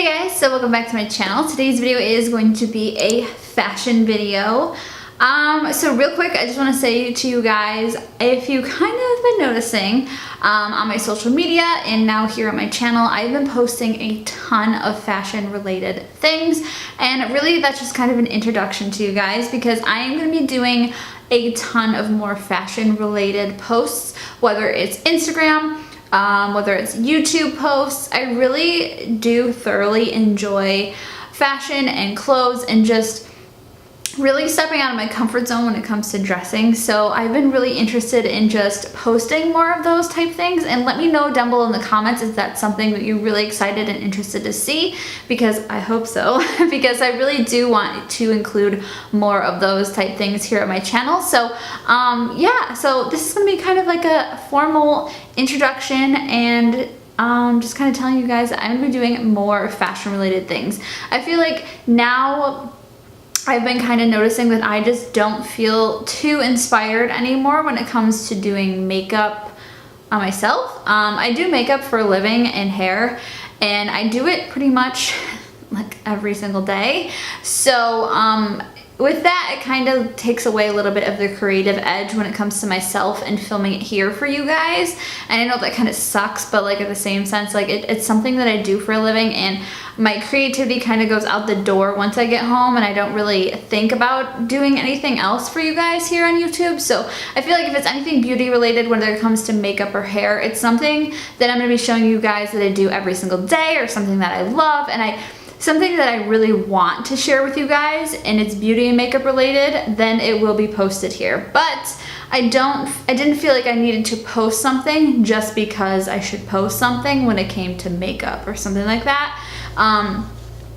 Hey guys, so welcome back to my channel. Today's video is going to be a fashion video. So real quick, I just want to say to you guys, if you kind of have been noticing on my social media and now here on my channel, I've been posting a ton of fashion related things, and really that's just kind of an introduction to you guys because I am going to be doing a ton of more fashion related posts, whether it's Instagram, whether it's YouTube posts. I really do thoroughly enjoy fashion and clothes and just really stepping out of my comfort zone when it comes to dressing. So I've been really interested in just posting more of those type things, and let me know down below in the comments if that's something that you're really excited and interested to see, because I hope so, because I really do want to include more of those type things here at my channel. So yeah, so this is gonna be kind of like a formal introduction and just kind of telling you guys that I'm gonna be doing more fashion related things. I feel like now I've been kind of noticing that I just don't feel too inspired anymore when it comes to doing makeup on myself. I do makeup for a living and hair, and I do it pretty much like every single day. So with that, it kind of takes away a little bit of the creative edge when it comes to myself and filming it here for you guys. And I know that kind of sucks, but like at the same sense, like it's something that I do for a living, and my creativity kind of goes out the door once I get home, and I don't really think about doing anything else for you guys here on YouTube. So I feel like if it's anything beauty related, whether it comes to makeup or hair, it's something that I'm gonna be showing you guys that I do every single day, or something that I love, and something that I really want to share with you guys, and it's beauty and makeup related, then it will be posted here. But I didn't feel like I needed to post something just because I should post something when it came to makeup or something like that.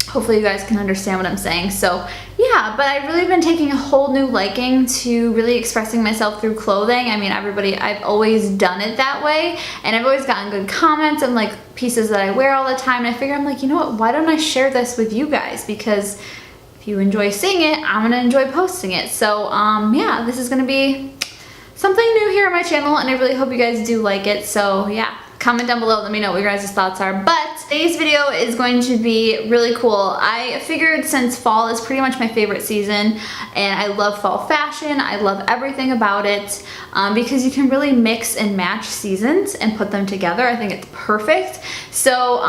Hopefully you guys can understand what I'm saying. So yeah, but I've really been taking a whole new liking to really expressing myself through clothing. I mean, I've always done it that way, and I've always gotten good comments and like pieces that I wear all the time, and I figure I'm like, you know what, why don't I share this with you guys? Because if you enjoy seeing it, I'm gonna enjoy posting it. So yeah, this is gonna be something new here on my channel, and I really hope you guys do like it. So yeah, comment down below, let me know what your guys' thoughts are. But today's video is going to be really cool. I figured since fall is pretty much my favorite season, and I love fall fashion, I love everything about it, because you can really mix and match seasons and put them together. I think it's perfect. So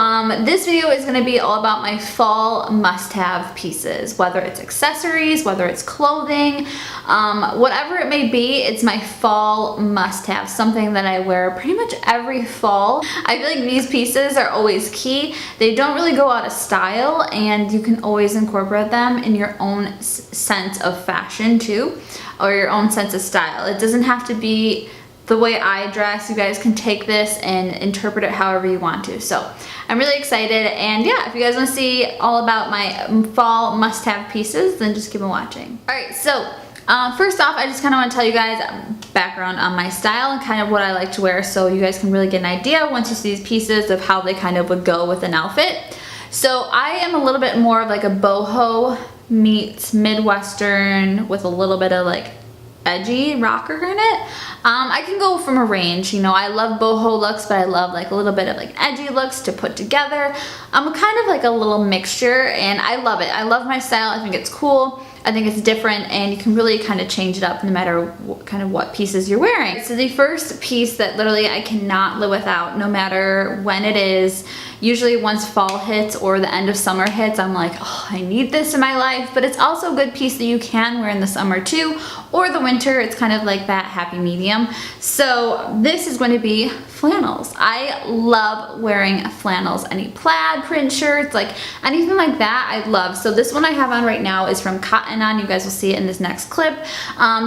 this video is going to be all about my fall must-have pieces, whether it's accessories, whether it's clothing, whatever it may be. It's my fall must-have, something that I wear pretty much every fall. I feel like these pieces are always key. They don't really go out of style, and you can always incorporate them in your own sense of fashion too, or your own sense of style. It doesn't have to be the way I dress. You guys can take this and interpret it however you want to. So I'm really excited, and yeah, if you guys want to see all about my fall must-have pieces, then just keep on watching. Alright, so first off, I just kind of want to tell you guys background on my style and kind of what I like to wear, so you guys can really get an idea once you see these pieces of how they kind of would go with an outfit. So I am a little bit more of like a boho meets Midwestern with a little bit of like edgy rocker in it. I can go from a range, you know, I love boho looks, but I love like a little bit of like edgy looks to put together. I'm kind of like a little mixture, and I love it. I love my style. I think it's cool. I think it's different, and you can really kind of change it up no matter what pieces you're wearing. So the first piece that literally I cannot live without, no matter when it is, usually once fall hits or the end of summer hits, I'm like, oh, I need this in my life. But it's also a good piece that you can wear in the summer too, or the winter. It's kind of like that happy medium. So this is going to be flannels. I love wearing flannels. Any plaid print shirts, like anything like that, I love. So this one I have on right now is from Cotton On. You guys will see it in this next clip.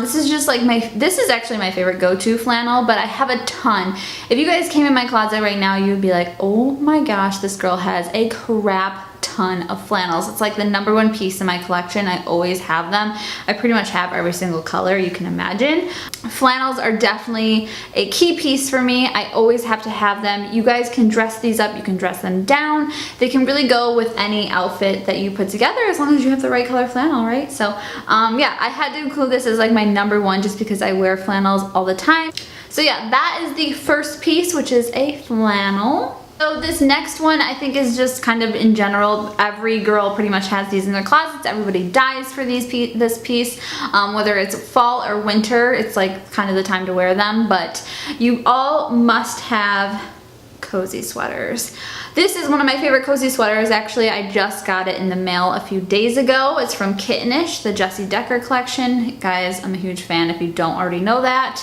This is just like this is actually my favorite go-to flannel, but I have a ton. If you guys came in my closet right now, you would be like, oh my gosh, this girl has a crap ton of flannels. It's like the #1 piece in my collection. I always have them. I pretty much have every single color you can imagine. Flannels are definitely a key piece for me. I always have to have them. You guys can dress these up, you can dress them down. They can really go with any outfit that you put together as long as you have the right color flannel, right? So yeah, I had to include this as like my #1 just because I wear flannels all the time. So yeah, that is the first piece, which is a flannel. So this next one I think is just kind of in general, every girl pretty much has these in their closets. Everybody dies for this piece, whether it's fall or winter, it's like kind of the time to wear them, but you all must have cozy sweaters. This is one of my favorite cozy sweaters. Actually, I just got it in the mail a few days ago. It's from Kittenish, the Jessie Decker collection. Guys, I'm a huge fan if you don't already know that.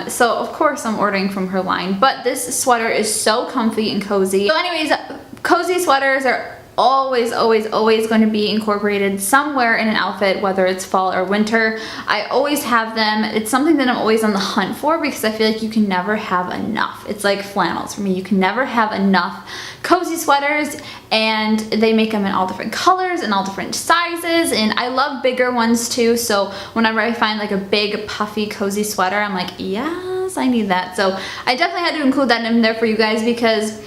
So of course I'm ordering from her line, but this sweater is so comfy and cozy. So anyways, cozy sweaters are always going to be incorporated somewhere in an outfit, whether it's fall or winter. I always have them. It's something that I'm always on the hunt for because I feel like you can never have enough. It's like flannels for me. You can never have enough cozy sweaters, and they make them in all different colors and all different sizes, and I love bigger ones too. So whenever I find like a big puffy cozy sweater, I'm like, yes, I need that. So I definitely had to include that in there for you guys because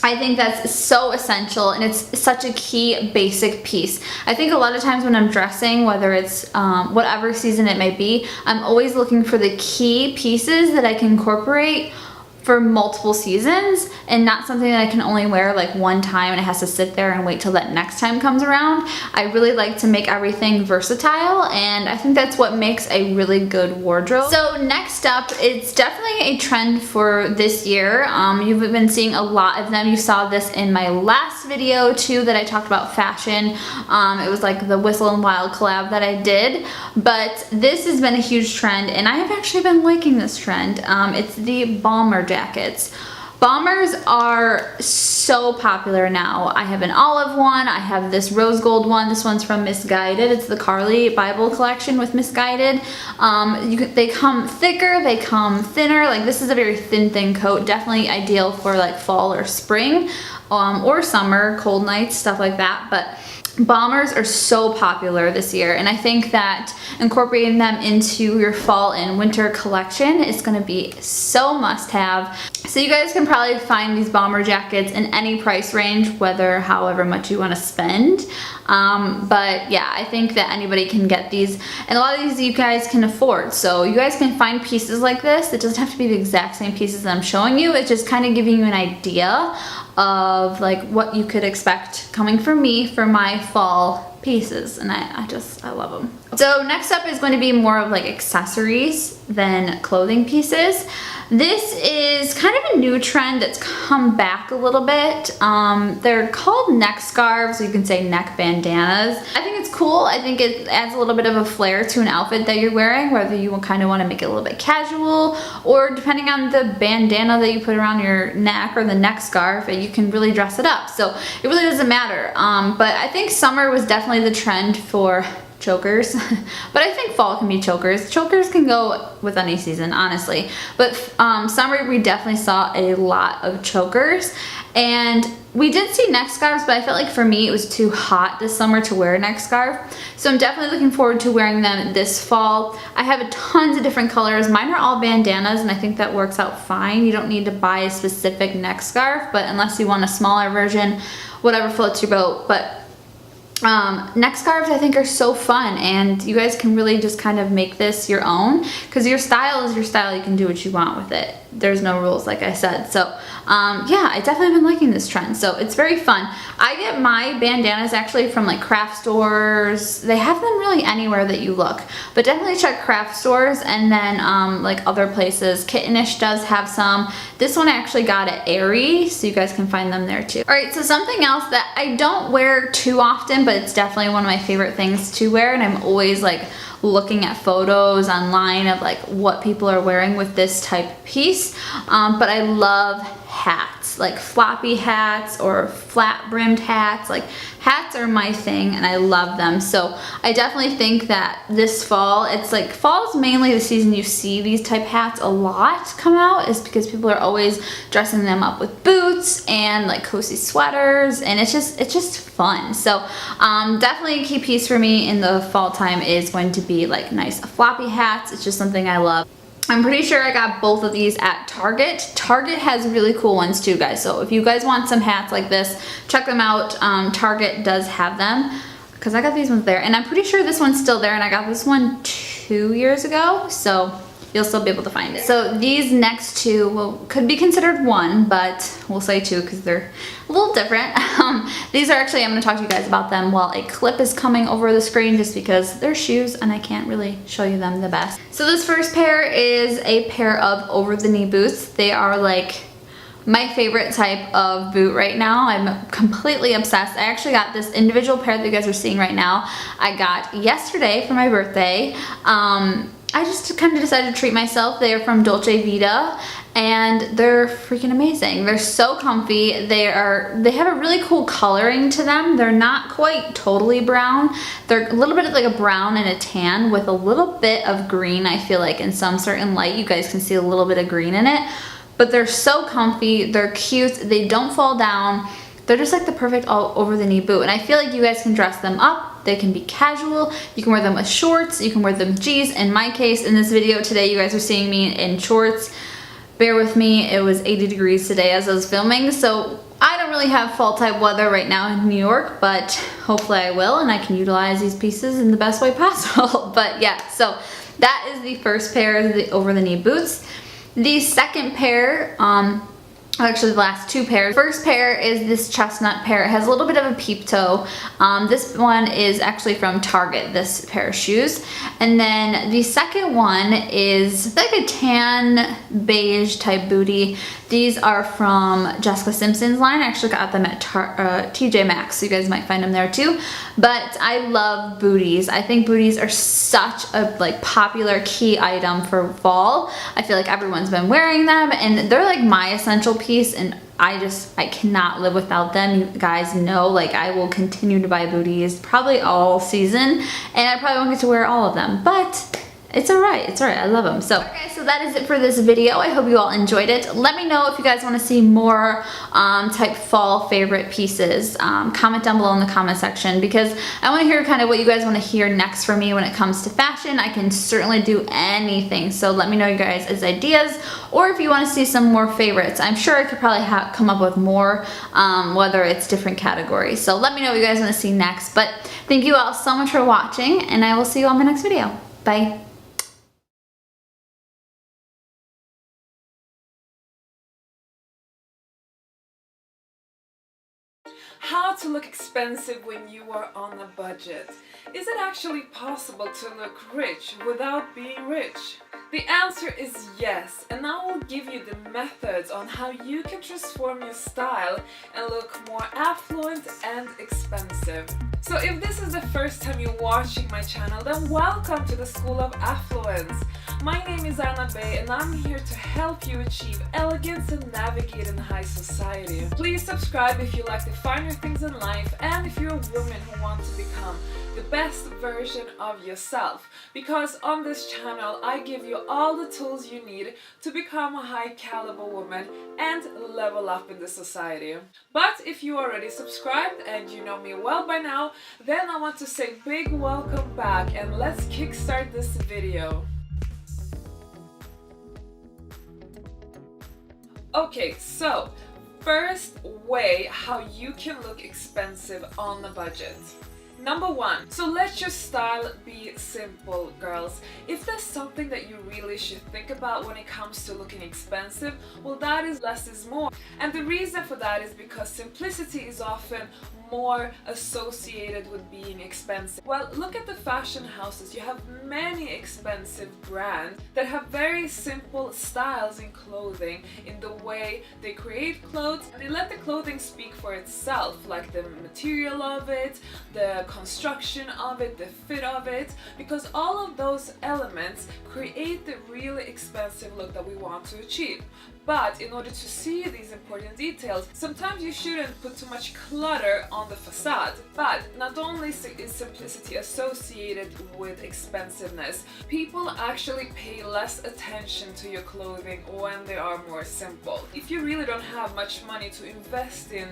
I think that's so essential, and it's such a key basic piece. I think a lot of times when I'm dressing, whether it's whatever season it may be, I'm always looking for the key pieces that I can incorporate for multiple seasons, and not something that I can only wear like one time and it has to sit there and wait till that next time comes around. I really like to make everything versatile, and I think that's what makes a really good wardrobe. So next up, it's definitely a trend for this year. You've been seeing a lot of them. You saw this in my last video too that I talked about fashion. It was like the Whistle and Wild collab that I did, but this has been a huge trend, and I have actually been liking this trend. It's the bomber jackets. Bombers are so popular now. I have an olive one, I have this rose gold one. This one's from Missguided. It's the Carly Bible collection with Missguided. They come thicker, they come thinner. Like, this is a very thin coat, definitely ideal for like fall or spring, or summer, cold nights, stuff like that. But bombers are so popular this year, and I think that incorporating them into your fall and winter collection is going to be so must-have. So you guys can probably find these bomber jackets in any price range, however much you want to spend. But yeah, I think that anybody can get these, and a lot of these you guys can afford. So you guys can find pieces like this. It doesn't have to be the exact same pieces that I'm showing you. It's just kind of giving you an idea of like what you could expect coming from me for my fall pieces, and I love them. So next up is going to be more of like accessories than clothing pieces. This is kind of a new trend that's come back a little bit. They're called neck scarves, or you can say neck bandanas. I think it's cool. I think it adds a little bit of a flair to an outfit that you're wearing, whether you kind of want to make it a little bit casual, or depending on the bandana that you put around your neck or the neck scarf, you can really dress it up. So it really doesn't matter. But I think summer was definitely the trend for chokers, but I think fall can be chokers. Chokers can go with any season, honestly, but summer we definitely saw a lot of chokers, and we did see neck scarves, but I felt like for me it was too hot this summer to wear a neck scarf, so I'm definitely looking forward to wearing them this fall. I have tons of different colors. Mine are all bandanas, and I think that works out fine. You don't need to buy a specific neck scarf, but unless you want a smaller version, whatever floats your boat. But neck scarves I think are so fun, and you guys can really just kind of make this your own, because your style is your style. You can do what you want with it. There's no rules, like I said. So yeah, I definitely been liking this trend, so it's very fun. I get my bandanas actually from like craft stores. They have them really anywhere that you look, but definitely check craft stores, and then like other places. Kittenish does have some. This one I actually got at Aerie, so you guys can find them there too. Alright, so something else that I don't wear too often, but it's definitely one of my favorite things to wear, and I'm always like looking at photos online of like what people are wearing with this type of piece, but I love hats, like floppy hats or flat brimmed hats. Like, hats are my thing, and I love them. So I definitely think that this fall, it's like fall's mainly the season you see these type hats a lot come out, is because people are always dressing them up with boots and like cozy sweaters, and it's just fun. So definitely a key piece for me in the fall time is going to be like nice floppy hats. It's just something I love. I'm pretty sure I got both of these at Target. Target has really cool ones too, guys. So if you guys want some hats like this, check them out. Target does have them, because I got these ones there, and I'm pretty sure this one's still there, and I got this one 2 years ago. So you'll still be able to find it. So these next two could be considered one, but we'll say two because they're a little different. These are actually, I'm going to talk to you guys about them while a clip is coming over the screen just because they're shoes and I can't really show you them the best. So this first pair is a pair of over-the-knee boots. They are like my favorite type of boot right now. I'm completely obsessed. I actually got this individual pair that you guys are seeing right now. I got yesterday for my birthday. I just kind of decided to treat myself. They are from Dolce Vita and they're freaking amazing. They're so comfy. They have a really cool coloring to them. They're not quite totally brown. They're a little bit of like a brown and a tan with a little bit of green, I feel like in some certain light. You guys can see a little bit of green in it. But they're so comfy, they're cute, they don't fall down. They're just like the perfect all over the knee boot. And I feel like you guys can dress them up. They can be casual. You can wear them with shorts. You can wear them with jeans. In my case, in this video today, you guys are seeing me in shorts. Bear with me, it was 80 degrees today as I was filming. So I don't really have fall type weather right now in New York, but hopefully I will and I can utilize these pieces in the best way possible. But yeah, so that is the first pair of the over the knee boots. The second pair, actually the last two pairs. First pair is this chestnut pair. It has a little bit of a peep toe. This one is actually from Target, this pair of shoes. And then the second one is like a tan beige type bootie. These are from Jessica Simpson's line. I actually got them at TJ Maxx, so you guys might find them there too. But I love booties. I think booties are such a like popular key item for fall. I feel like everyone's been wearing them and they're like my essential piece and I cannot live without them. You guys know, like I will continue to buy booties probably all season and I probably won't get to wear all of them, but it's alright, I love them. So, okay, so that is it for this video. I hope you all enjoyed it. Let me know if you guys want to see more type fall favorite pieces. Comment down below in the comment section because I want to hear kind of what you guys want to hear next from me when it comes to fashion. I can certainly do anything, so let me know you guys' ideas or if you want to see some more favorites. I'm sure I could probably come up with more, whether it's different categories. So let me know what you guys want to see next. But thank you all so much for watching and I will see you on my next video. Bye. How to look expensive when you are on a budget. Is it actually possible to look rich without being rich? The answer is yes, and I will give you the methods on how you can transform your style and look more affluent and expensive. So if this is the first time you're watching my channel, then welcome to the School of Affluence. My name is Anna Bay and I'm here to help you achieve elegance and navigate in high society. Please subscribe if you like the finer things in life and if you're a woman who wants to become the best version of yourself. Because on this channel I give you all the tools you need to become a high caliber woman and level up in the society. But if you already subscribed and you know me well by now, then I want to say big welcome back and let's kickstart this video. Okay, so first way how you can look expensive on a budget. Number one, so let your style be simple, girls. If there's something that you really should think about when it comes to looking expensive, well, that is less is more. And the reason for that is because simplicity is often more associated with being expensive. Well, look at the fashion houses. You have many expensive brands that have very simple styles in clothing, in the way they create clothes, and they let the clothing speak for itself, like the material of it, the construction of it, the fit of it, because all of those elements create the really expensive look that we want to achieve. But in order to see these important details, sometimes you shouldn't put too much clutter on the facade. But not only is simplicity associated with expensiveness, people actually pay less attention to your clothing when they are more simple. If you really don't have much money to invest in,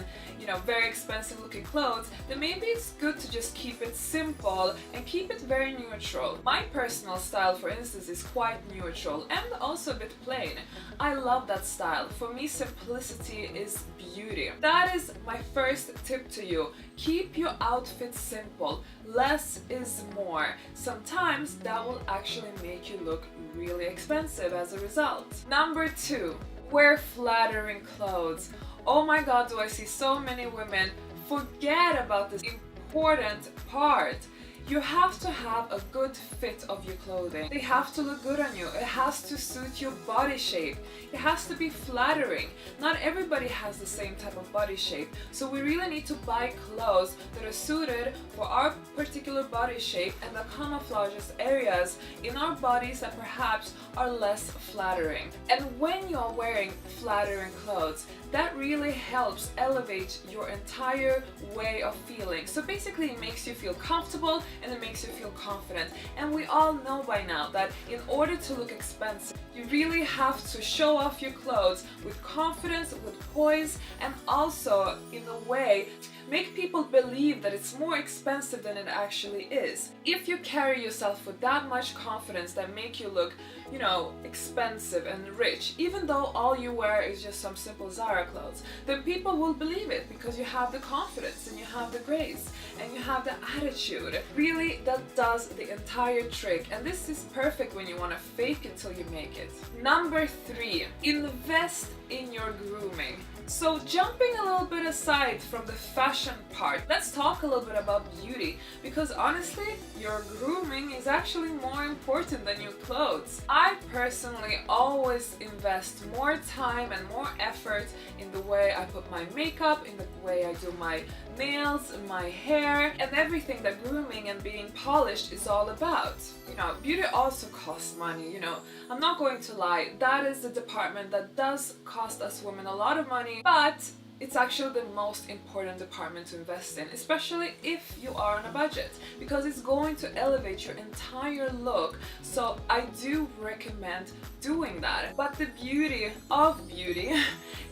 very expensive looking clothes, then maybe it's good to just keep it simple and keep it very neutral. My personal style, for instance, is quite neutral and also a bit plain. I love that about style. For me, simplicity is beauty. That is my first tip to you. Keep your outfit simple. Less is more. Sometimes that will actually make you look really expensive as a result. Number 2, wear flattering clothes. Oh my god, do I see so many women forget about this important part. You have to have a good fit of your clothing. They have to look good on you. It has to suit your body shape. It has to be flattering. Not everybody has the same type of body shape. So we really need to buy clothes that are suited for our particular body shape and that camouflages areas in our bodies that perhaps are less flattering. And when you're wearing flattering clothes, that really helps elevate your entire way of feeling. So basically it makes you feel comfortable and it makes you feel confident. And we all know by now that in order to look expensive, you really have to show off your clothes with confidence, with poise, and also in a way make people believe that it's more expensive than it actually is. If you carry yourself with that much confidence that make you look, you know, expensive and rich, even though all you wear is just some simple Zara clothes, then people will believe it because you have the confidence and you have the grace and you have the attitude. Really, that does the entire trick, and this is perfect when you want to fake it till you make it. Number 3, invest in your grooming. So jumping a little bit aside from the fashion part, let's talk a little bit about beauty, because honestly, your grooming is actually more important than your clothes. I personally always invest more time and more effort in the way I put my makeup, in the way I do my nails, my hair, and everything that grooming and being polished is all about. You know, beauty also costs money, you know, I'm not going to lie, that is the department that does cost us women a lot of money, but it's actually the most important department to invest in, especially if you are on a budget, because it's going to elevate your entire look. So I do recommend doing that. But the beauty of beauty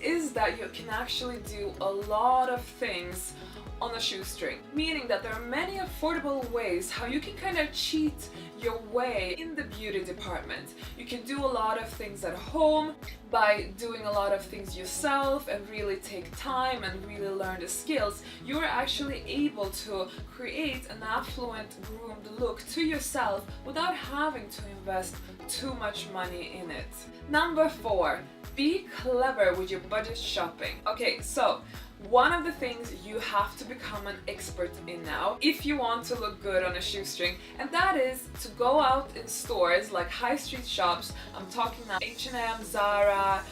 is that you can actually do a lot of things on a shoestring, meaning that there are many affordable ways how you can kind of cheat your way in the beauty department. You can do a lot of things at home by doing a lot of things yourself and really take time and really learn the skills. You're actually able to create an affluent, groomed look to yourself without having to invest too much money in it. Number 4, be clever with your budget shopping. Okay, so one of the things you have to become an expert in now if you want to look good on a shoestring, and that is to go out in stores like high street shops. I'm talking now H&M, Zara,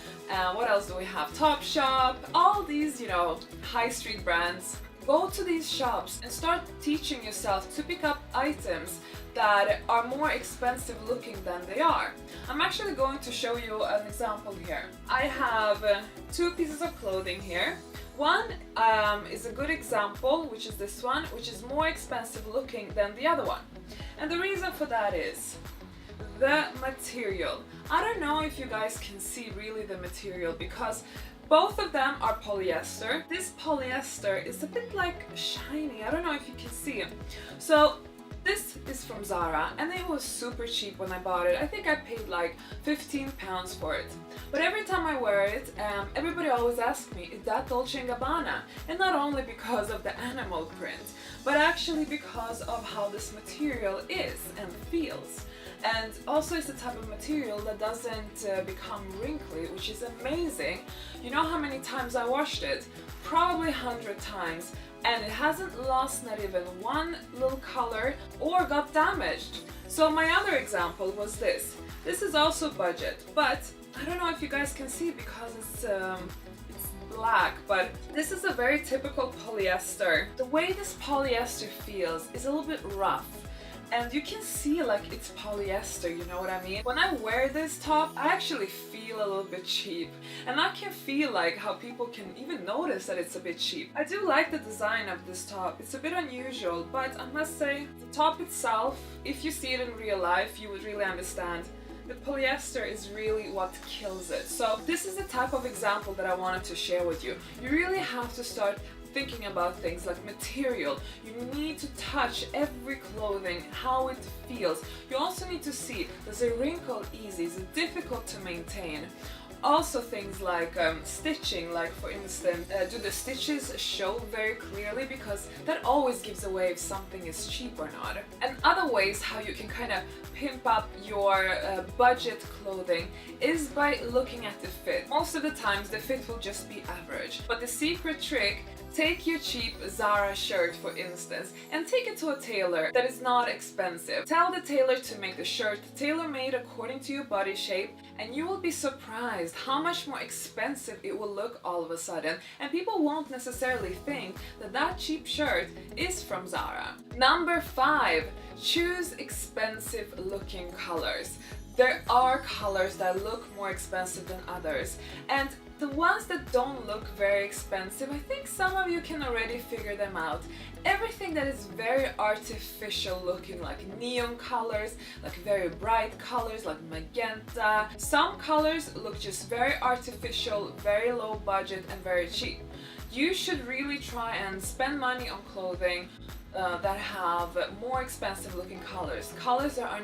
what else do we have? Topshop, all these, you know, high street brands. Go to these shops and start teaching yourself to pick up items that are more expensive looking than they are. I'm actually going to show you an example here. I have 2 pieces of clothing here. One is a good example, which is this one, which is more expensive looking than the other one. And the reason for that is the material. I don't know if you guys can see really the material because both of them are polyester. This polyester is a bit like shiny. I don't know if you can see it. So this is from Zara and it was super cheap when I bought it. I think I paid like 15 pounds for it. But every time I wear it, everybody always asks me, is that Dolce & Gabbana? And not only because of the animal print, but actually because of how this material is and feels. And also it's the type of material that doesn't become wrinkly, which is amazing. You know how many times I washed it? Probably 100 times. And it hasn't lost not even one little color or got damaged. So my other example was this. This is also budget, but I don't know if you guys can see because it's black, but this is a very typical polyester. The way this polyester feels is a little bit rough. And you can see like it's polyester, you know what I mean? When I wear this top, I actually feel a little bit cheap. And I can feel like how people can even notice that it's a bit cheap. I do like the design of this top. It's a bit unusual, but I must say the top itself, if you see it in real life, you would really understand. The polyester is really what kills it. So this is the type of example that I wanted to share with you. You really have to start thinking about things like material. You need to touch every clothing, how it feels. You also need to see, does it wrinkle easy? Is it difficult to maintain? Also things like stitching, like for instance, do the stitches show very clearly, because that always gives away if something is cheap or not. And other ways how you can kind of pimp up your budget clothing is by looking at the fit. Most of the times the fit will just be average, but the secret trick: take your cheap Zara shirt, for instance, and take it to a tailor that is not expensive. Tell the tailor to make the shirt tailor-made according to your body shape, and you will be surprised how much more expensive it will look all of a sudden, and people won't necessarily think that that cheap shirt is from Zara. Number 5, choose expensive looking colors. There are colors that look more expensive than others, and the ones that don't look very expensive, I think some of you can already figure them out. Everything that is very artificial looking, like neon colors, like very bright colors, like magenta. Some colors look just very artificial, very low budget, and very cheap. You should really try and spend money on clothing that have more expensive looking colors. Colors that are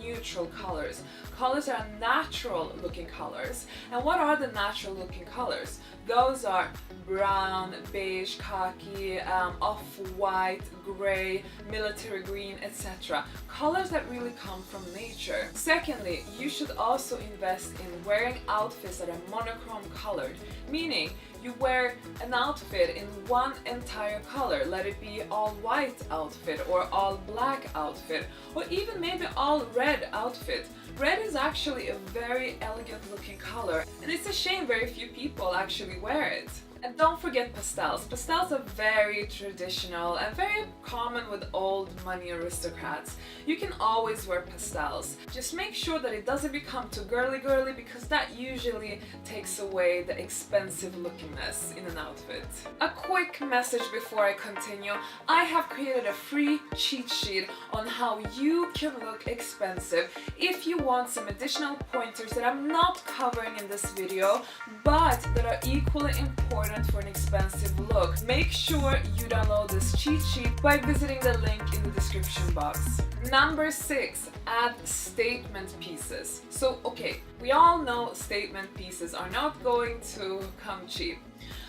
neutral colors. Colors are natural looking colors. And what are the natural looking colors? Those are brown, beige, khaki, off-white, gray, military green, etc. Colors that really come from nature. Secondly, you should also invest in wearing outfits that are monochrome colored, meaning you wear an outfit in one entire color. Let it be all white outfit or all black outfit, or even maybe all red outfit. Red is actually a very elegant looking color, and it's a shame very few people actually wear it. And don't forget pastels. Pastels are very traditional and very common with old money aristocrats. You can always wear pastels. Just make sure that it doesn't become too girly, because that usually takes away the expensive lookingness in an outfit. A quick message before I continue. I have created a free cheat sheet on how you can look expensive if you want some additional pointers that I'm not covering in this video, but that are equally important for an expensive look. Make sure you download this cheat sheet by visiting the link in the description box. Number 6, add statement pieces. So, okay, we all know statement pieces are not going to come cheap.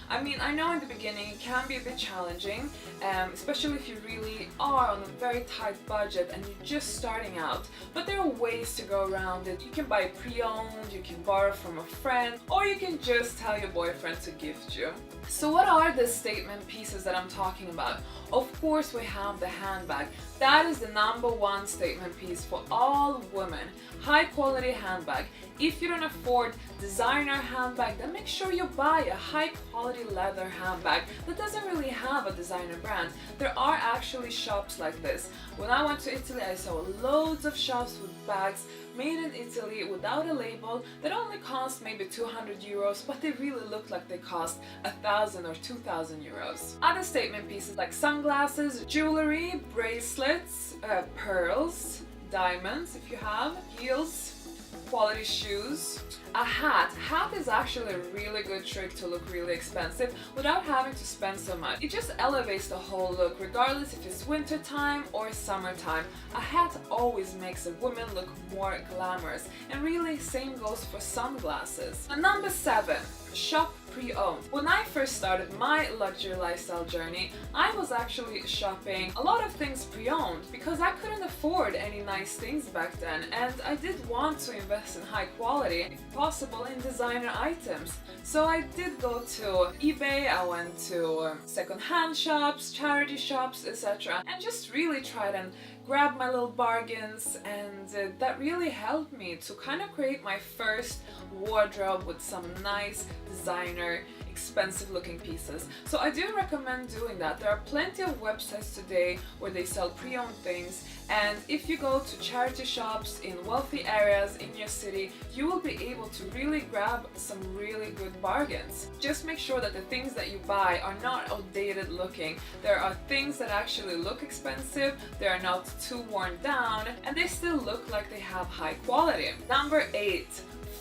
I mean, I know in the beginning it can be a bit challenging, especially if you really are on a very tight budget and you're just starting out. But there are ways to go around it. You can buy pre-owned, you can borrow from a friend, or you can just tell your boyfriend to gift you. So what are the statement pieces that I'm talking about? Of course, we have the handbag. That is the number 1 statement piece for all women. High quality handbag. If you don't afford designer handbag, then make sure you buy a high quality leather handbag that doesn't really have a designer brand. There are actually shops like this. When I went to Italy, I saw loads of shops with bags made in Italy without a label that only cost maybe 200 euros, but they really look like they cost 1,000 or 2,000 euros. Other statement pieces like sunglasses, jewelry, bracelets, pearls, diamonds if you have, heels, quality shoes. A hat. Hat is actually a really good trick to look really expensive without having to spend so much. It just elevates the whole look, regardless if it's winter time or summertime. A hat always makes a woman look more glamorous, and really same goes for sunglasses. And number 7, shop pre-owned. When I first started my luxury lifestyle journey, I was actually shopping a lot of things pre-owned because I couldn't afford any nice things back then, and I did want to invest in high quality, if possible in designer items. So I did go to eBay, I went to second-hand shops, charity shops, etc. and just really tried and grab my little bargains, and that really helped me to kind of create my first wardrobe with some nice designer expensive looking pieces. So I do recommend doing that. There are plenty of websites today where they sell pre-owned things, and if you go to charity shops in wealthy areas in your city, you will be able to really grab some really good bargains. Just make sure that the things that you buy are not outdated looking. There are things that actually look expensive, they are not too worn down, and they still look like they have high quality. Number 8.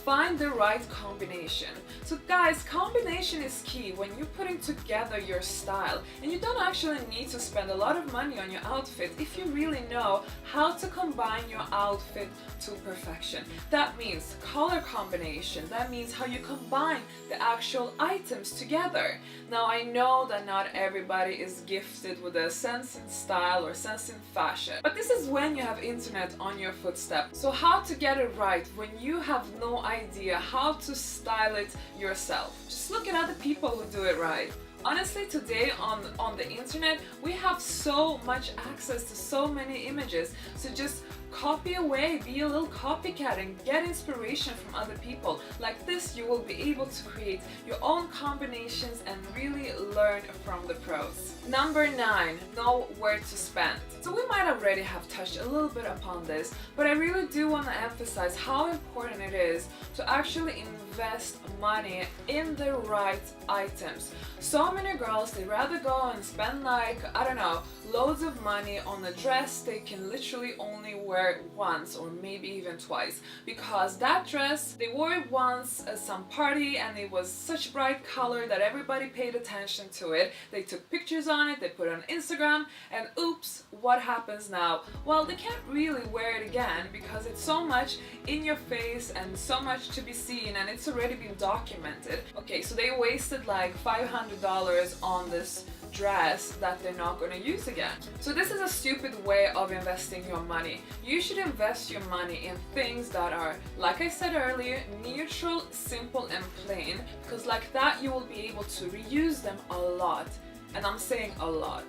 find the right combination. So guys, combination is key when you're putting together your style, and you don't actually need to spend a lot of money on your outfit if you really know how to combine your outfit to perfection. That means color combination, that means how you combine the actual items together. Now I know that not everybody is gifted with a sense in style or sense in fashion, but this is when you have internet on your footstep. So how to get it right when you have no idea how to style it yourself? Just look at other people who do it right. Honestly, today on the internet, we have so much access to so many images, so just copy away, be a little copycat and get inspiration from other people. Like this, you will be able to create your own combinations and really learn from the pros. Number 9, know where to spend. So we might already have touched a little bit upon this, but I really do want to emphasize how important it is to actually invest money in the right items. So many girls, they rather go and spend like, I don't know, loads of money on a dress they can literally only wear once or maybe even twice, because that dress, they wore it once at some party and it was such bright color that everybody paid attention to it. They took pictures on it, they put it on Instagram, and oops, what happens now? Well, they can't really wear it again because it's so much in your face and so much to be seen, and it's already been documented. Okay, so they wasted like $500 on this dress that they're not going to use again. So this is a stupid way of investing your money. You should invest your money in things that are, like I said earlier, neutral, simple and plain, because like that you will be able to reuse them a lot. And I'm saying a lot,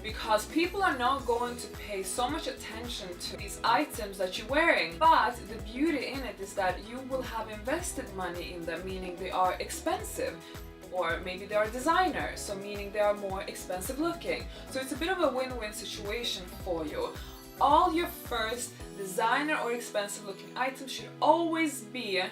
because people are not going to pay so much attention to these items that you're wearing. But the beauty in it is that you will have invested money in them, meaning they are expensive. Or maybe they are designer, so meaning they are more expensive looking. So it's a bit of a win-win situation for you. All your first designer or expensive looking items should always be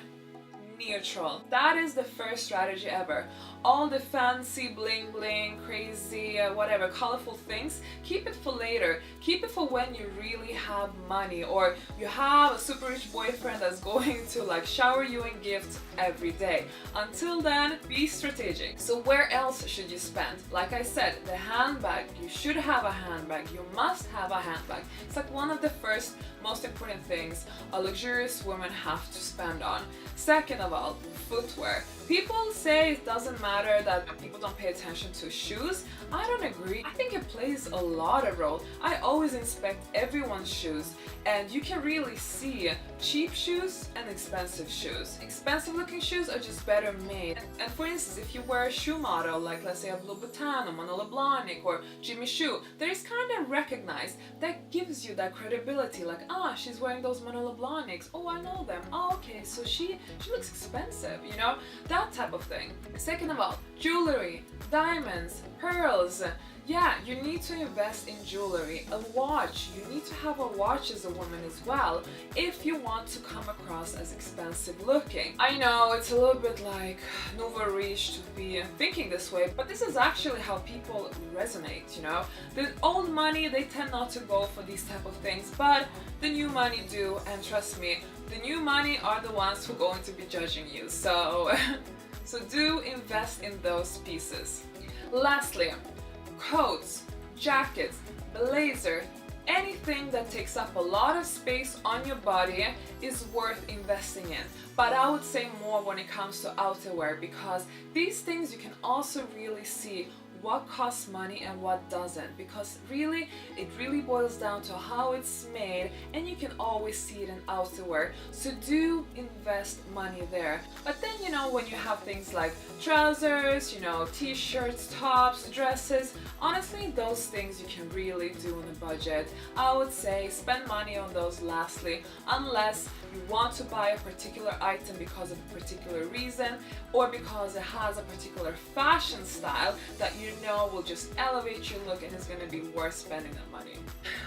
neutral. That is the first strategy ever. All the fancy bling bling, crazy, whatever, colorful things, keep it for later. Keep it for when you really have money, or you have a super rich boyfriend that's going to like shower you in gifts every day. Until then, be strategic. So where else should you spend? Like I said, the handbag. You should have a handbag. You must have a handbag. It's like one of the first most important things a luxurious woman have to spend on. Second of all, footwear. People say it doesn't matter that people don't pay attention to shoes. I don't agree. I think it plays a lot of role. I always inspect everyone's shoes, and you can really see cheap shoes and expensive shoes. Expensive looking shoes are just better made. And for instance, if you wear a shoe model like, let's say, a Louboutin or Manolo Blahnik or Jimmy Choo, there is kind of recognized. That gives you that credibility, like, ah, she's wearing those Manolo Blahniks. Oh, I know them. Oh, okay, so she looks expensive, you know? That type of thing. Second of all, jewelry, diamonds, pearls. Yeah, you need to invest in jewelry. A watch. You need to have a watch as a woman as well if you want to come across as expensive looking. I know it's a little bit like nouveau riche to be thinking this way, but this is actually how people resonate, you know? The old money, they tend not to go for these type of things, but the new money do, and trust me, the new money are the ones who are going to be judging you. So do invest in those pieces. Lastly, coats, jackets, blazer, anything that takes up a lot of space on your body is worth investing in. But I would say more when it comes to outerwear, because these things you can also really see what costs money and what doesn't, because really it really boils down to how it's made, and you can always see it in outerwear. So do invest money there. But then, you know, when you have things like trousers, you know, t-shirts, tops, dresses, honestly those things you can really do on a budget. I would say spend money on those lastly, unless you want to buy a particular item because of a particular reason, or because it has a particular fashion style that you know will just elevate your look and is going to be worth spending the money.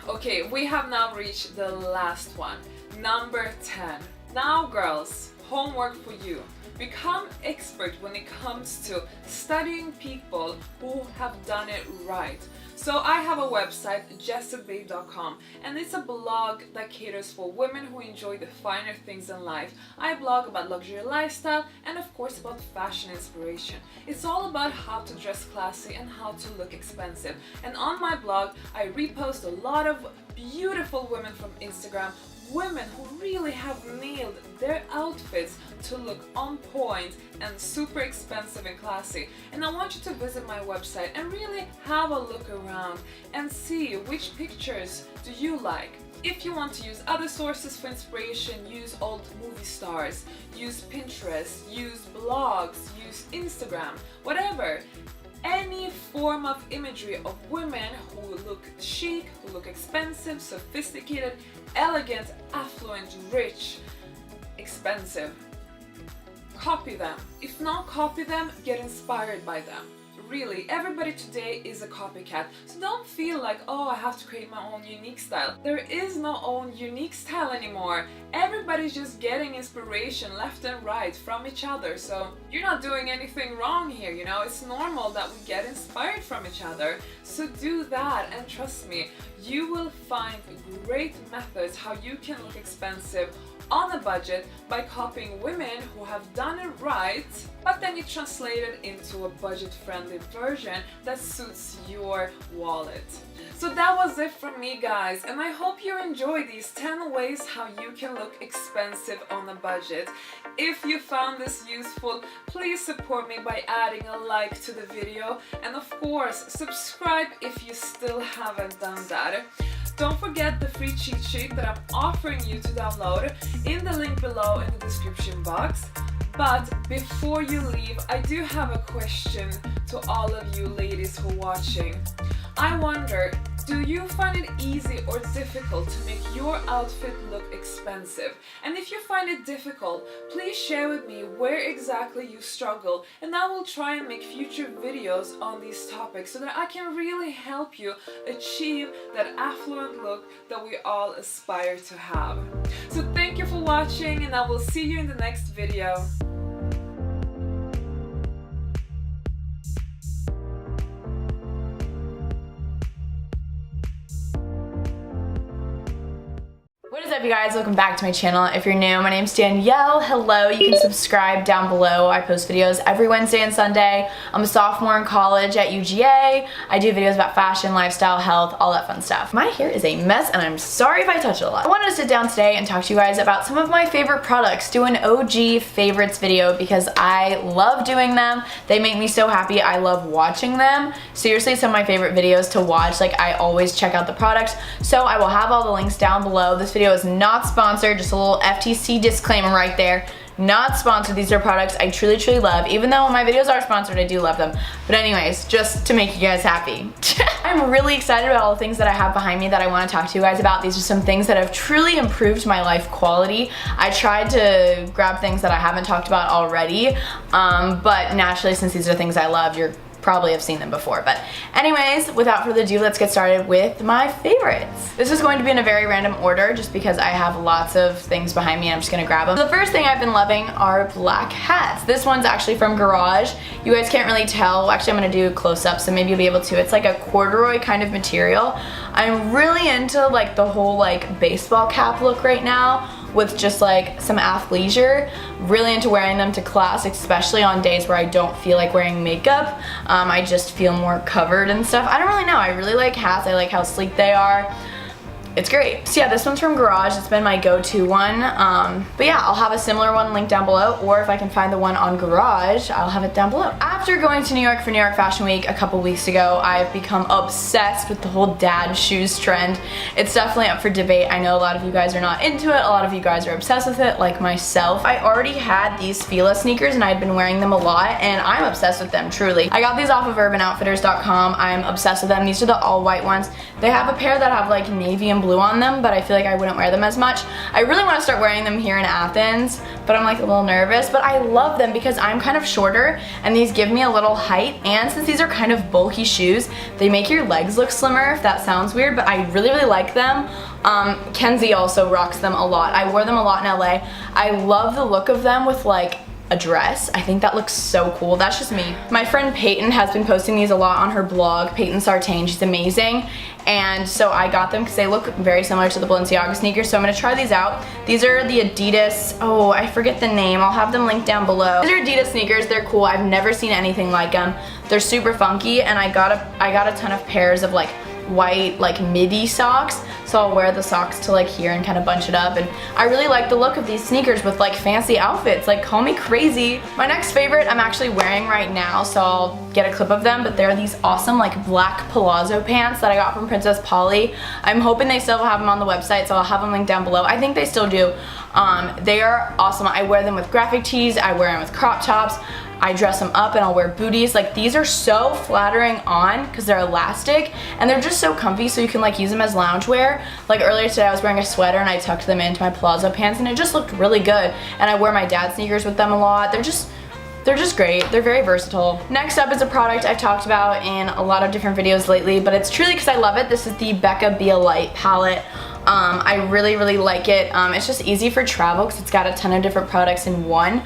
Okay, we have now reached the last one, number 10. Now girls, homework for you. Become expert when it comes to studying people who have done it right. So I have a website, jessebabe.com, and it's a blog that caters for women who enjoy the finer things in life. I blog about luxury lifestyle and of course about fashion inspiration. It's all about how to dress classy and how to look expensive. And on my blog, I repost a lot of beautiful women from Instagram, women who really have nailed their outfits to look on point and super expensive and classy. And I want you to visit my website and really have a look around and see which pictures do you like. If you want to use other sources for inspiration, use old movie stars, use Pinterest, use blogs, use Instagram, whatever. Any form of imagery of women who look chic, who look expensive, sophisticated, elegant, affluent, rich, expensive. Copy them. If not copy them, get inspired by them. Really, everybody today is a copycat. So don't feel like, oh, I have to create my own unique style. There is no own unique style anymore. Everybody's just getting inspiration left and right from each other. So you're not doing anything wrong here, you know? It's normal that we get inspired from each other. So do that, and trust me, you will find great methods how you can look expensive on a budget by copying women who have done it right, but then you translate it into a budget-friendly version that suits your wallet. So that was it from me, guys, and I hope you enjoyed these 10 ways how you can look expensive on a budget. If you found this useful, please support me by adding a like to the video, and of course, subscribe if you still haven't done that. Don't forget the free cheat sheet that I'm offering you to download in the link below in the description box. But before you leave, I do have a question to all of you ladies who are watching. I wonder, do you find it easy or difficult to make your outfit look expensive? And if you find it difficult, please share with me where exactly you struggle, and I will try and make future videos on these topics so that I can really help you achieve that affluent look that we all aspire to have. So thank you for watching, and I will see you in the next video. What is up, you guys? Welcome back to my channel. If you're new, my name's Danielle. Hello. You can subscribe down below. I post videos every Wednesday and Sunday. I'm a sophomore in college at UGA. I do videos about fashion, lifestyle, health, all that fun stuff. My hair is a mess and I'm sorry if I touch it a lot. I wanted to sit down today and talk to you guys about some of my favorite products. Do an OG favorites video because I love doing them. They make me so happy. I love watching them. Seriously, some of my favorite videos to watch. Like, I always check out the products. So I will have all the links down below. This video is not sponsored, just a little FTC disclaimer right there. Not sponsored. These are products I truly love. Even though my videos are sponsored, I do love them. But anyways, just to make you guys happy. I'm really excited about all the things that I have behind me that I want to talk to you guys about. These are some things that have truly improved my life quality. I tried to grab things that I haven't talked about already, but naturally, since these are things I love, you're probably have seen them before. But anyways, without further ado, let's get started with my favorites. This is going to be in a very random order just because I have lots of things behind me and I'm just gonna grab them. So the first thing I've been loving are black hats. This one's actually from Garage. You guys can't really tell. Actually, I'm gonna do a close-up so maybe you'll be able to. It's like a corduroy kind of material. I'm really into like the whole like baseball cap look right now with just like some athleisure. Really into wearing them to class, especially on days where I don't feel like wearing makeup. I just feel more covered and stuff. I don't really know. I really like hats. I like how sleek they are. It's great. So yeah, this one's from Garage. It's been my go-to one. But yeah, I'll have a similar one linked down below, or if I can find the one on Garage, I'll have it down below. After going to New York for New York Fashion Week a couple weeks ago, I've become obsessed with the whole dad shoes trend. It's definitely up for debate. I know a lot of you guys are not into it. A lot of you guys are obsessed with it, like myself. I already had these Fila sneakers and I'd been wearing them a lot, and I'm obsessed with them, truly. I got these off of UrbanOutfitters.com. I'm obsessed with them. These are the all white ones. They have a pair that have like navy and blue blue on them, but I feel like I wouldn't wear them as much. I really want to start wearing them here in Athens, but I'm like a little nervous. But I love them because I'm kind of shorter and these give me a little height, and since these are kind of bulky shoes, they make your legs look slimmer, if that sounds weird, but I really like them. Kenzie also rocks them a lot. I wore them a lot in LA. I love the look of them with like a dress. I think that looks so cool. That's just me. My friend Peyton has been posting these a lot on her blog, Peyton Sartain. She's amazing. And so I got them because they look very similar to the Balenciaga sneakers, so I'm gonna try these out. These are the Adidas, oh, I forget the name. I'll have them linked down below. These are Adidas sneakers. They're cool. I've never seen anything like them. They're super funky, and I got a ton of pairs of like white like midi socks, so I'll wear the socks to like here and kind of bunch it up, and I really like the look of these sneakers with like fancy outfits. Like, call me crazy. My next favorite I'm actually wearing right now, so I'll get a clip of them, but they're these awesome like black palazzo pants that I got from Princess Polly. I'm hoping they still have them on the website, so I'll have them linked down below. I think they still do. They are awesome. I wear them with graphic tees, I wear them with crop tops, I dress them up and I'll wear booties. Like, these are so flattering on because they're elastic and they're just so comfy, so you can like use them as loungewear. Like earlier today I was wearing a sweater and I tucked them into my palazzo pants and it just looked really good. And I wear my dad's sneakers with them a lot. They're just great. They're very versatile. Next up is a product I've talked about in a lot of different videos lately, but it's truly because I love it. This is the Becca Be a Light palette. I really like it. It's just easy for travel because it's got a ton of different products in one.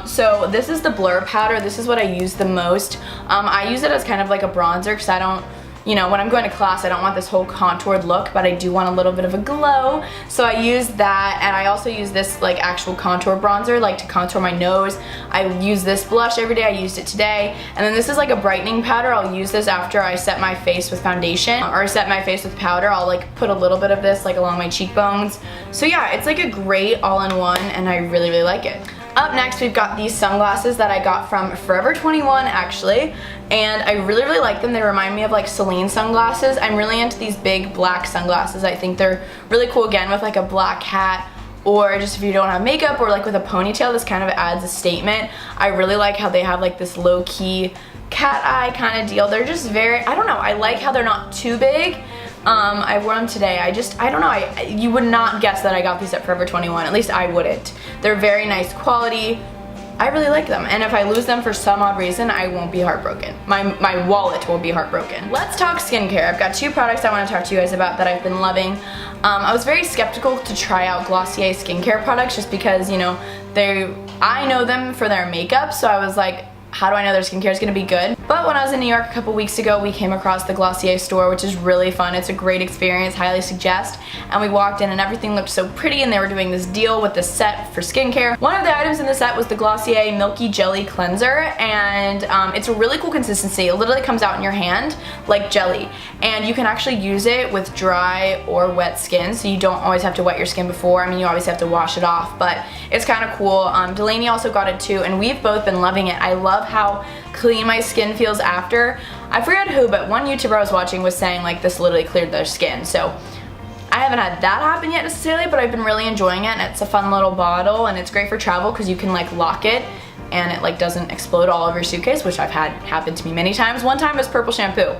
So this is the Blur powder. This is what I use the most. I use it as kind of like a bronzer because I don't, you know, when I'm going to class, I don't want this whole contoured look, but I do want a little bit of a glow. So I use that, and I also use this like actual contour bronzer, like to contour my nose. I use this blush every day. I used it today. And then this is like a brightening powder. I'll use this after I set my face with foundation or set my face with powder. I'll like put a little bit of this like along my cheekbones. So yeah, it's like a great all-in-one, and I really like it. Up next, we've got these sunglasses that I got from Forever 21 actually, and I really like them. They remind me of like Celine sunglasses. I'm really into these big black sunglasses. I think they're really cool, again, with like a black hat, or just if you don't have makeup, or like with a ponytail, this kind of adds a statement. I really like how they have like this low-key cat eye kind of deal. They're just very, I don't know, I like how they're not too big. I wore them today. I don't know, you would not guess that I got these at Forever 21, at least I wouldn't. They're very nice quality. I really like them, and if I lose them for some odd reason, I won't be heartbroken. My wallet won't be heartbroken. Let's talk skincare. I've got two products I want to talk to you guys about that I've been loving. I was very skeptical to try out Glossier skincare products just because, you know, I know them for their makeup, so I was like, how do I know their skincare is going to be good? But when I was in New York a couple weeks ago, we came across the Glossier store, which is really fun. It's a great experience, highly suggest. And we walked in and everything looked so pretty, and they were doing this deal with this set for skincare. One of the items in the set was the Glossier Milky Jelly Cleanser, and it's a really cool consistency. It literally comes out in your hand like jelly, and you can actually use it with dry or wet skin, so you don't always have to wet your skin before. I mean, you always have to wash it off, but it's kind of cool. Delaney also got it too, and we've both been loving it. I love how clean my skin feels after. I forget who, but one YouTuber I was watching was saying like this literally cleared their skin. So I haven't had that happen yet necessarily, but I've been really enjoying it, and it's a fun little bottle, and it's great for travel because you can like lock it and it like doesn't explode all over your suitcase, which I've had happen to me many times. One time it was purple shampoo.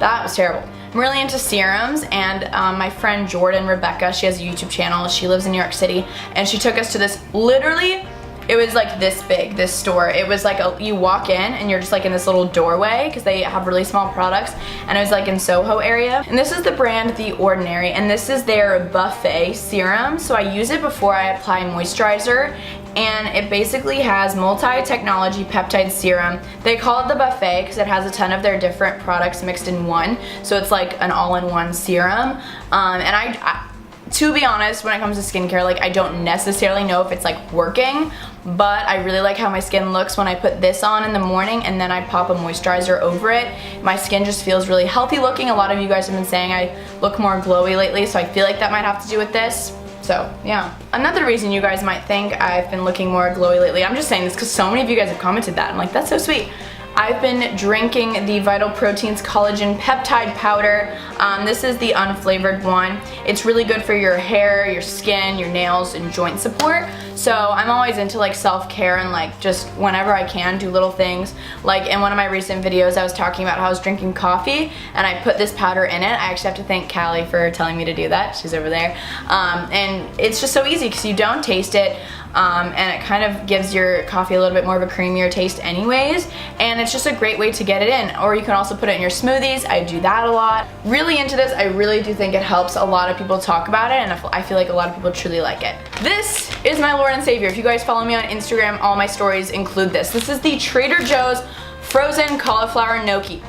That was terrible. I'm really into serums, and my friend Jordan Rebecca, she has a YouTube channel. She lives in New York City, and she took us to this, literally, it was like this big, this store. It was like you walk in and you're just like in this little doorway because they have really small products, and it was like in Soho area. And this is the brand The Ordinary, and this is their buffet serum. So I use it before I apply moisturizer, and it basically has multi-technology peptide serum. They call it the buffet because it has a ton of their different products mixed in one, so it's like an all-in-one serum. And I to be honest, when it comes to skincare, like I don't necessarily know if it's like working, but I really like how my skin looks when I put this on in the morning and then I pop a moisturizer over it. My skin just feels really healthy looking. A lot of you guys have been saying I look more glowy lately, so I feel like that might have to do with this. So yeah. Another reason you guys might think I've been looking more glowy lately, I'm just saying this because so many of you guys have commented that. I'm like, that's so sweet. I've been drinking the Vital Proteins Collagen Peptide Powder. This is the unflavored one. It's really good for your hair, your skin, your nails, and joint support. So I'm always into like self-care and like just whenever I can do little things. Like in one of my recent videos I was talking about how I was drinking coffee and I put this powder in it. I actually have to thank Callie for telling me to do that. She's over there. And it's just so easy because you don't taste it. And it kind of gives your coffee a little bit more of a creamier taste anyways, and it's just a great way to get it in. Or you can also put it in your smoothies. I do that a lot. Really into this. I really do think it helps. A lot of people talk about it, and I feel like a lot of people truly like it. This is my Lord and Savior. If you guys follow me on Instagram, all my stories include this. This is the Trader Joe's Frozen Cauliflower Gnocchi.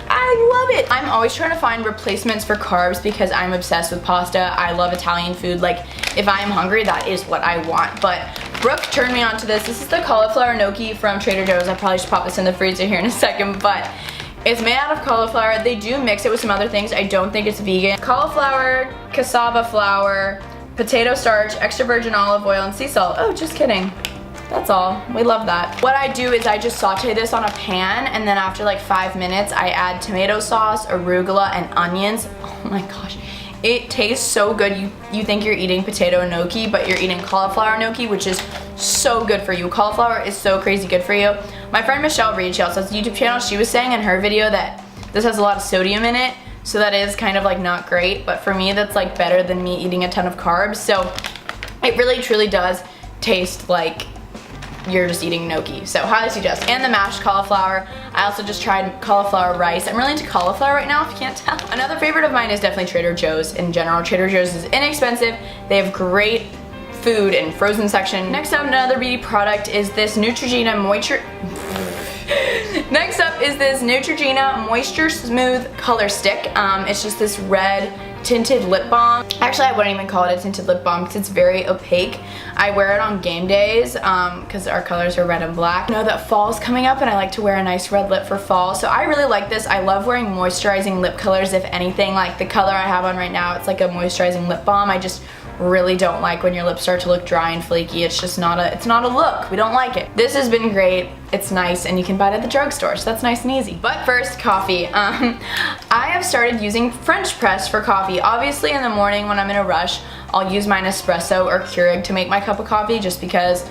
I love it. I'm always trying to find replacements for carbs because I'm obsessed with pasta. I love Italian food. Like, if I'm hungry, that is what I want. But Brooke turned me on to this. This is the cauliflower gnocchi from Trader Joe's. I'll probably just pop this in the freezer here in a second, but it's made out of cauliflower. They do mix it with some other things. I don't think it's vegan. Cauliflower, cassava flour, potato starch, extra virgin olive oil, and sea salt. Oh, just kidding. That's all. We love that. What I do is I just saute this on a pan, and then after like 5 minutes I add tomato sauce, arugula, and onions. Oh my gosh. It tastes so good. You think you're eating potato gnocchi, but you're eating cauliflower gnocchi, which is so good for you. Cauliflower is so crazy good for you. My friend Michelle Reed, she also has a YouTube channel, she was saying in her video that this has a lot of sodium in it, so that is kind of like not great, but for me that's like better than me eating a ton of carbs. So it really truly does taste like you're just eating gnocchi, so highly suggest. And the mashed cauliflower. I also just tried cauliflower rice. I'm really into cauliflower right now, if you can't tell. Another favorite of mine is definitely Trader Joe's in general. Trader Joe's is inexpensive. They have great food and frozen section. Next up, another beauty product is this Neutrogena Moisture. Next up is this Neutrogena Moisture Smooth Color Stick. It's just this red tinted lip balm. Actually, I wouldn't even call it a tinted lip balm because it's very opaque. I wear it on game days because our colors are red and black. I know that fall's coming up and I like to wear a nice red lip for fall, so I really like this. I love wearing moisturizing lip colors. If anything, like the color I have on right now, it's like a moisturizing lip balm. I just really don't like when your lips start to look dry and flaky. It's just not a look. We don't like it. This has been great. It's nice and you can buy it at the drugstore, so that's nice and easy. But first, coffee. I have started using French press for coffee. Obviously in the morning when I'm in a rush, I'll use my Nespresso or Keurig to make my cup of coffee just because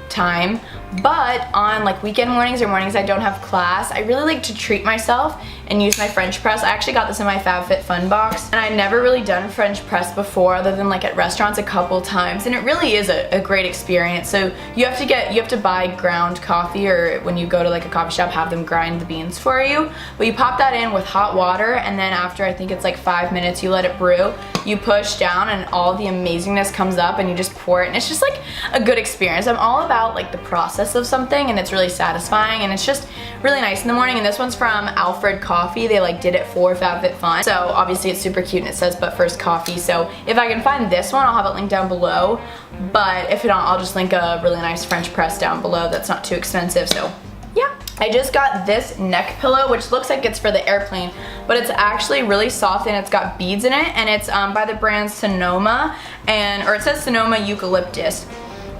time. But on like weekend mornings or mornings I don't have class, I really like to treat myself and use my French press. I actually got this in my FabFitFun box, and I'd never really done French press before other than like at restaurants a couple times, and it really is a great experience. So you have to buy ground coffee, or when you go to like a coffee shop, have them grind the beans for you. But you pop that in with hot water, and then after I think it's like 5 minutes, you let it brew. You push down and all the amazingness comes up and you just pour it, and it's just like a good experience. I'm all about like the process of something, and it's really satisfying, and it's just really nice in the morning. And this one's from Alfred Coffee. They like did it for FabFitFun, so obviously it's super cute and it says but first coffee. So if I can find this one, I'll have it linked down below, but if not, I'll just link a really nice French press down below that's not too expensive. So yeah, I just got this neck pillow, which looks like it's for the airplane, but it's actually really soft and it's got beads in it, and it's by the brand Sonoma, or it says Sonoma Eucalyptus.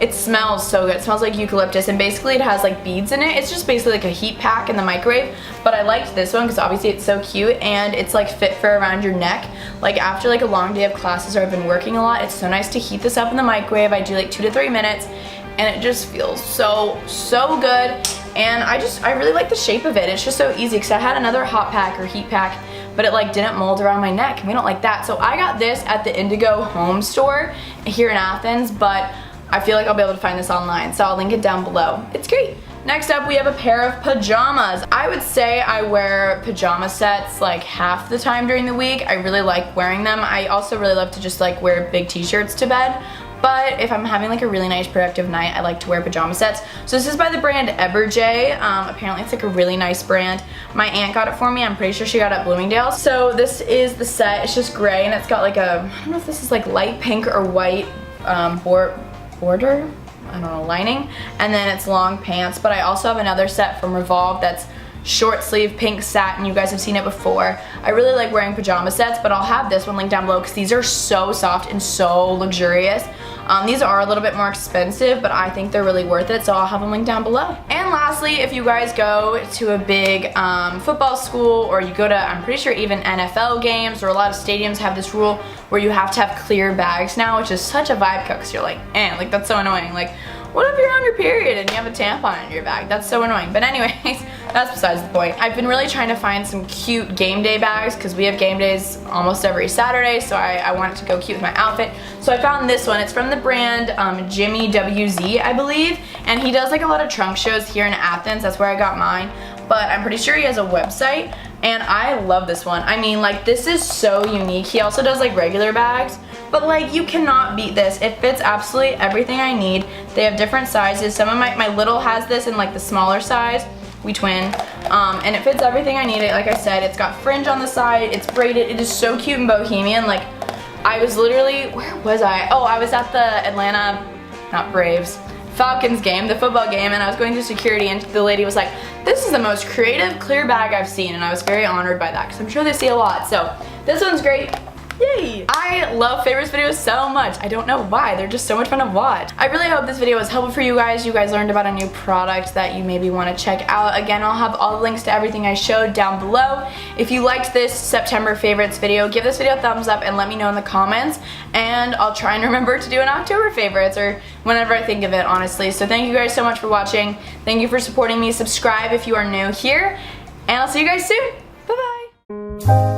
It smells so good. It smells like eucalyptus, and basically it has like beads in it. It's just basically like a heat pack in the microwave, but I liked this one because obviously it's so cute and it's like fit for around your neck. Like after like a long day of classes or I've been working a lot, it's so nice to heat this up in the microwave. I do like 2 to 3 minutes and it just feels so good. And I really like the shape of it. It's just so easy because I had another hot pack or heat pack, but it like didn't mold around my neck, and we don't like that. So I got this at the Indigo Home store here in Athens, but I feel like I'll be able to find this online, so I'll link it down below. It's great. Next up, we have a pair of pajamas. I would say I wear pajama sets like half the time during the week. I really like wearing them. I also really love to just like wear big t-shirts to bed. But if I'm having like a really nice productive night, I like to wear pajama sets. So this is by the brand Eberjey. Apparently it's like a really nice brand. My aunt got it for me. I'm pretty sure she got it at Bloomingdale's. So this is the set. It's just gray and it's got like I don't know if this is like light pink or white border, I don't know, lining, and then it's long pants. But I also have another set from Revolve that's short sleeve pink satin. You guys have seen it before. I really like wearing pajama sets, but I'll have this one linked down below because these are so soft and so luxurious. These are a little bit more expensive, but I think they're really worth it, so I'll have them linked down below. And lastly, if you guys go to a big football school, or you go to, I'm pretty sure even NFL games, or a lot of stadiums have this rule where you have to have clear bags now, which is such a vibe cut because you're like, like that's so annoying. Like, what if you're on your period and you have a tampon in your bag? That's so annoying. But anyways, that's besides the point. I've been really trying to find some cute game day bags because we have game days almost every Saturday, so I wanted to go cute with my outfit. So I found this one. It's from the brand Jimmy WZ, I believe, and he does like a lot of trunk shows here in Athens. That's where I got mine, but I'm pretty sure he has a website, and I love this one. I mean, like, this is so unique. He also does like regular bags, but like, you cannot beat this. It fits absolutely everything I need. They have different sizes. Some of my little has this in like the smaller size. We twin. And it fits everything I need. Like I said, it's got fringe on the side. It's braided. It is so cute and bohemian. Like, I was literally, where was I? Oh, I was at the Atlanta, not Braves, Falcons game, the football game, and I was going through security, and the lady was like, this is the most creative clear bag I've seen, and I was very honored by that because I'm sure they see a lot. So this one's great. Yay! I love favorites videos so much. I don't know why. They're just so much fun to watch. I really hope this video was helpful for you guys. You guys learned about a new product that you maybe want to check out. Again, I'll have all the links to everything I showed down below. If you liked this September favorites video, give this video a thumbs up and let me know in the comments. And I'll try and remember to do an October favorites, or whenever I think of it, honestly. So thank you guys so much for watching. Thank you for supporting me. Subscribe if you are new here. And I'll see you guys soon. Bye-bye.